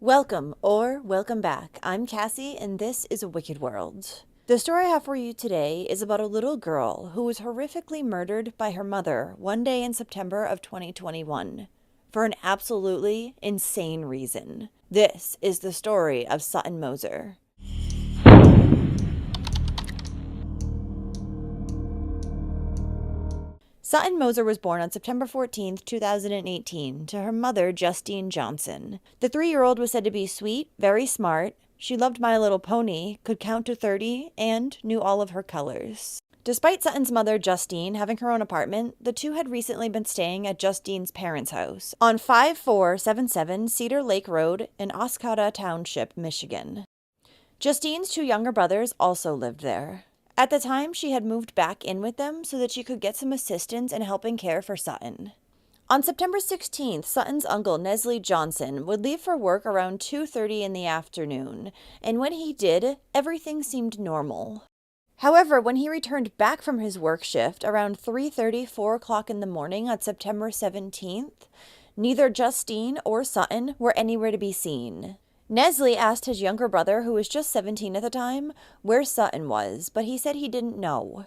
Welcome or welcome back. I'm Cassie and this is A Wicked World. The story I have for you today is about a little girl who was horrifically murdered by her mother one day in September of 2021 for an absolutely insane reason. This is the story of Sutton Moser. Sutton Moser was born on September 14, 2018, to her mother, Justine Johnson. The 3-year-old was said to be sweet, very smart. She loved My Little Pony, could count to 30, and knew all of her colors. Despite Sutton's mother, Justine, having her own apartment, the two had recently been staying at Justine's parents' house on 5477 Cedar Lake Road in Oscoda Township, Michigan. Justine's 2 younger brothers also lived there. At the time, she had moved back in with them so that she could get some assistance in helping care for Sutton. On September 16th, Sutton's uncle, Neslie Johnson, would leave for work around 2:30 in the afternoon, and when he did, everything seemed normal. However, when he returned back from his work shift around 3:30, 4 o'clock in the morning on September 17th, neither Justine or Sutton were anywhere to be seen. Neslie asked his younger brother, who was just 17 at the time, where Sutton was, but he said he didn't know.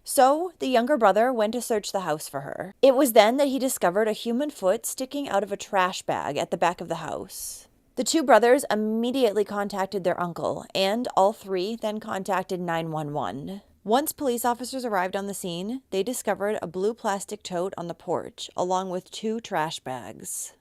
So, the younger brother went to search the house for her. It was then that he discovered a human foot sticking out of a trash bag at the back of the house. The 2 brothers immediately contacted their uncle, and all 3 then contacted 911. Once police officers arrived on the scene, they discovered a blue plastic tote on the porch, along with 2 trash bags.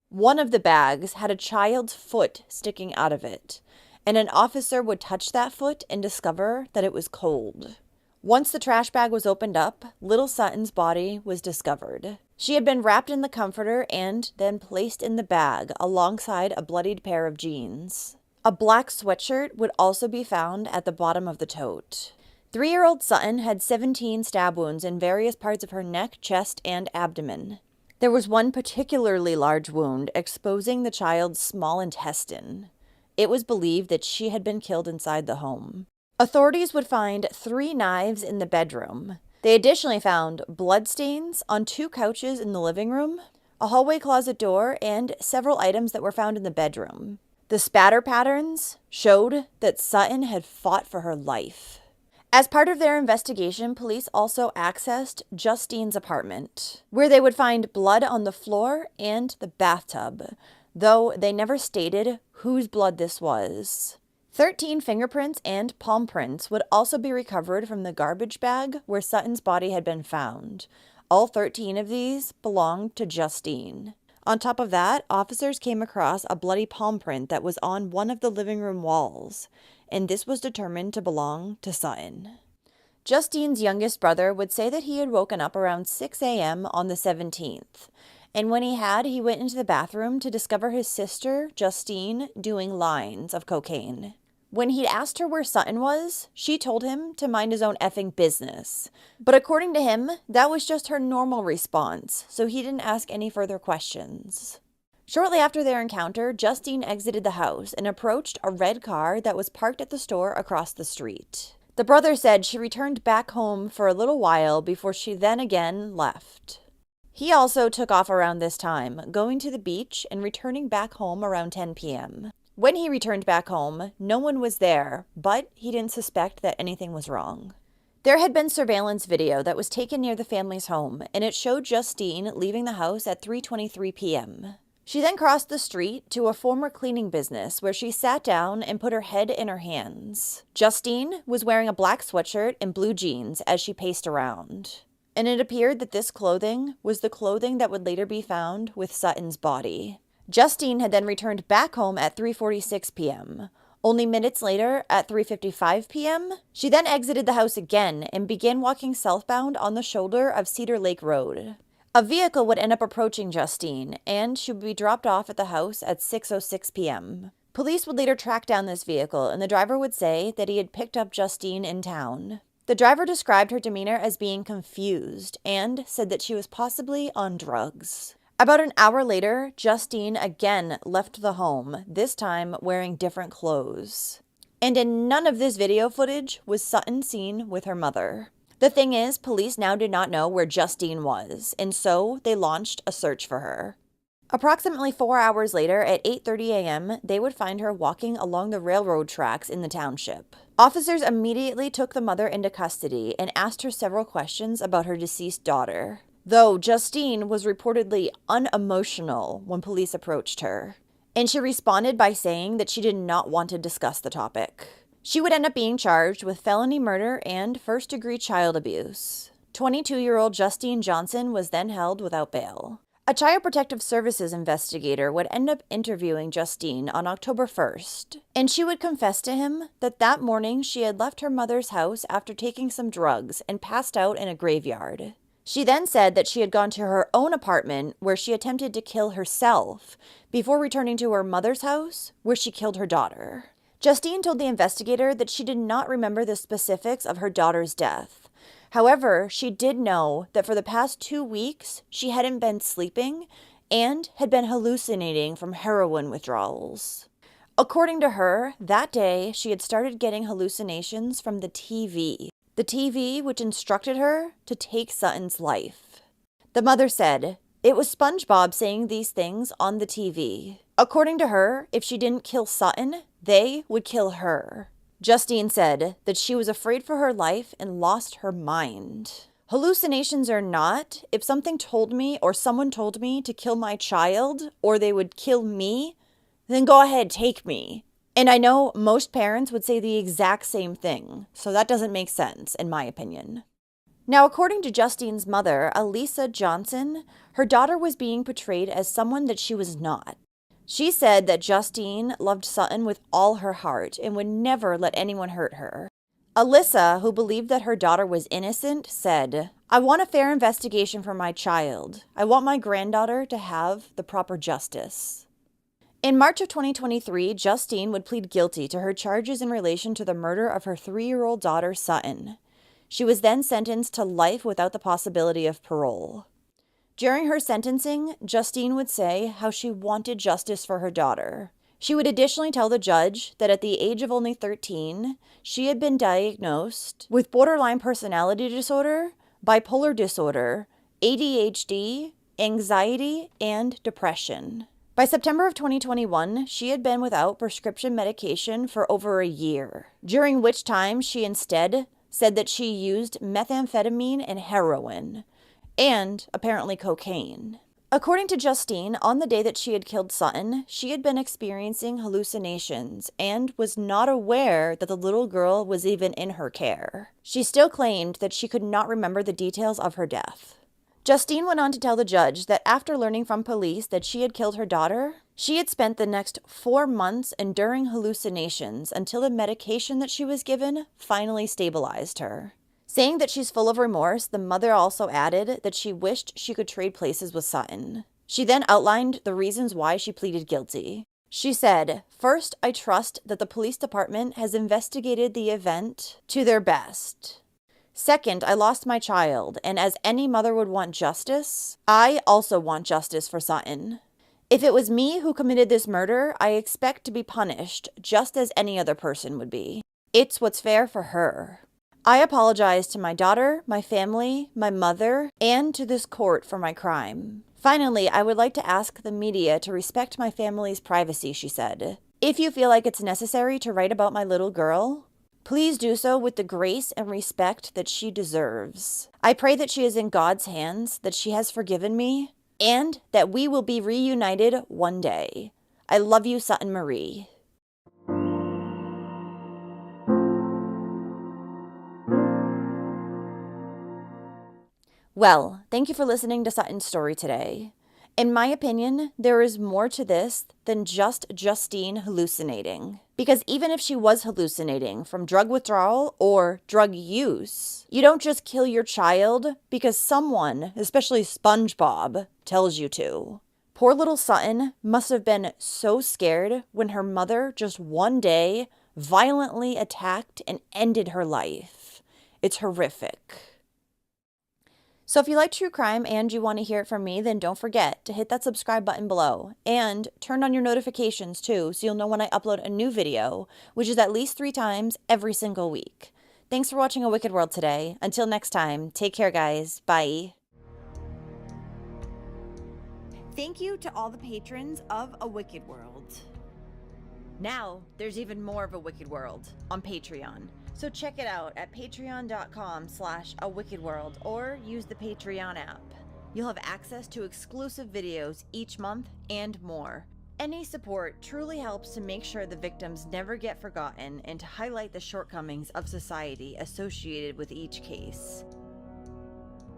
One of the bags had a child's foot sticking out of it, and an officer would touch that foot and discover that it was cold. Once the trash bag was opened up, little Sutton's body was discovered. She had been wrapped in the comforter and then placed in the bag alongside a bloodied pair of jeans. A black sweatshirt would also be found at the bottom of the tote. 3-year-old Sutton had 17 stab wounds in various parts of her neck, chest, and abdomen. There was one particularly large wound exposing the child's small intestine. It was believed that she had been killed inside the home. Authorities would find 3 knives in the bedroom. They additionally found bloodstains on 2 couches in the living room, a hallway closet door, and several items that were found in the bedroom. The spatter patterns showed that Sutton had fought for her life. As part of their investigation, police also accessed Justine's apartment, where they would find blood on the floor and the bathtub, though they never stated whose blood this was. 13 fingerprints and palm prints would also be recovered from the garbage bag where Sutton's body had been found. All 13 of these belonged to Justine. On top of that, officers came across a bloody palm print that was on one of the living room walls, and this was determined to belong to Sutton. Justine's youngest brother would say that he had woken up around 6 a.m. on the 17th, and when he went into the bathroom to discover his sister, Justine, doing lines of cocaine. When he asked her where Sutton was, she told him to mind his own effing business. But according to him, that was just her normal response, so he didn't ask any further questions. Shortly after their encounter, Justine exited the house and approached a red car that was parked at the store across the street. The brother said she returned back home for a little while before she then again left. He also took off around this time, going to the beach and returning back home around 10 p.m. When he returned back home, no one was there, but he didn't suspect that anything was wrong. There had been surveillance video that was taken near the family's home, and it showed Justine leaving the house at 3:23 p.m. She then crossed the street to a former cleaning business where she sat down and put her head in her hands. Justine was wearing a black sweatshirt and blue jeans as she paced around, and it appeared that this clothing was the clothing that would later be found with Sutton's body. Justine had then returned back home at 3:46 p.m. Only minutes later, at 3:55 p.m., she then exited the house again and began walking southbound on the shoulder of Cedar Lake Road. A vehicle would end up approaching Justine, and she would be dropped off at the house at 6:06 p.m. Police would later track down this vehicle, and the driver would say that he had picked up Justine in town. The driver described her demeanor as being confused and said that she was possibly on drugs. About an hour later, Justine again left the home, this time wearing different clothes. And in none of this video footage was Sutton seen with her mother. The thing is, police now did not know where Justine was, and so they launched a search for her. Approximately 4 hours later, at 8:30 a.m., they would find her walking along the railroad tracks in the township. Officers immediately took the mother into custody and asked her several questions about her deceased daughter, though Justine was reportedly unemotional when police approached her. And she responded by saying that she did not want to discuss the topic. She would end up being charged with felony murder and first-degree child abuse. 22-year-old Justine Johnson was then held without bail. A Child Protective Services investigator would end up interviewing Justine on October 1st, and she would confess to him that that morning she had left her mother's house after taking some drugs and passed out in a graveyard. She then said that she had gone to her own apartment where she attempted to kill herself before returning to her mother's house where she killed her daughter. Justine told the investigator that she did not remember the specifics of her daughter's death. However, she did know that for the past 2 weeks, she hadn't been sleeping and had been hallucinating from heroin withdrawals. According to her, that day, she had started getting hallucinations from the TV. The TV which instructed her to take Sutton's life. The mother said, "It was SpongeBob saying these things on the TV." According to her, if she didn't kill Sutton, they would kill her. Justine said that she was afraid for her life and lost her mind. Hallucinations or not, if something told me or someone told me to kill my child or they would kill me, then go ahead, take me. And I know most parents would say the exact same thing, so that doesn't make sense, in my opinion. Now, according to Justine's mother, Elisa Johnson, her daughter was being portrayed as someone that she was not. She said that Justine loved Sutton with all her heart and would never let anyone hurt her. Alyssa, who believed that her daughter was innocent, said, "I want a fair investigation for my child. I want my granddaughter to have the proper justice." In March of 2023, Justine would plead guilty to her charges in relation to the murder of her 3-year-old daughter, Sutton. She was then sentenced to life without the possibility of parole. During her sentencing, Justine would say how she wanted justice for her daughter. She would additionally tell the judge that at the age of only 13, she had been diagnosed with borderline personality disorder, bipolar disorder, ADHD, anxiety, and depression. By September of 2021, she had been without prescription medication for over a year, during which time she instead said that she used methamphetamine and heroin, and apparently cocaine. According to Justine, on the day that she had killed Sutton, she had been experiencing hallucinations and was not aware that the little girl was even in her care. She still claimed that she could not remember the details of her death. Justine went on to tell the judge that after learning from police that she had killed her daughter, she had spent the next 4 months enduring hallucinations until the medication that she was given finally stabilized her. Saying that she's full of remorse, the mother also added that she wished she could trade places with Sutton. She then outlined the reasons why she pleaded guilty. She said, "First, I trust that the police department has investigated the event to their best. Second, I lost my child, and as any mother would want justice, I also want justice for Sutton. If it was me who committed this murder, I expect to be punished just as any other person would be. It's what's fair for her. I apologize to my daughter, my family, my mother, and to this court for my crime. Finally, I would like to ask the media to respect my family's privacy," she said. "If you feel like it's necessary to write about my little girl, please do so with the grace and respect that she deserves. I pray that she is in God's hands, that she has forgiven me, and that we will be reunited one day. I love you, Sutton Marie." Well, thank you for listening to Sutton's story today. In my opinion, there is more to this than just Justine hallucinating. Because even if she was hallucinating from drug withdrawal or drug use, you don't just kill your child because someone, especially SpongeBob, tells you to. Poor little Sutton must have been so scared when her mother just one day violently attacked and ended her life. It's horrific. So if you like true crime and you want to hear it from me, then don't forget to hit that subscribe button below and turn on your notifications too, so you'll know when I upload a new video, which is at least 3 times every single week. Thanks for watching A Wicked World today. Until next time, take care guys. Bye. Thank you to all the patrons of A Wicked World. Now, there's even more of A Wicked World on Patreon. So check it out at patreon.com/awickedworld or use the Patreon app. You'll have access to exclusive videos each month and more. Any support truly helps to make sure the victims never get forgotten and to highlight the shortcomings of society associated with each case.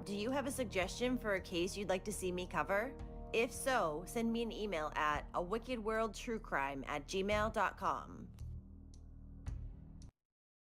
Do you have a suggestion for a case you'd like to see me cover? If so, send me an email at awickedworldtruecrime@gmail.com.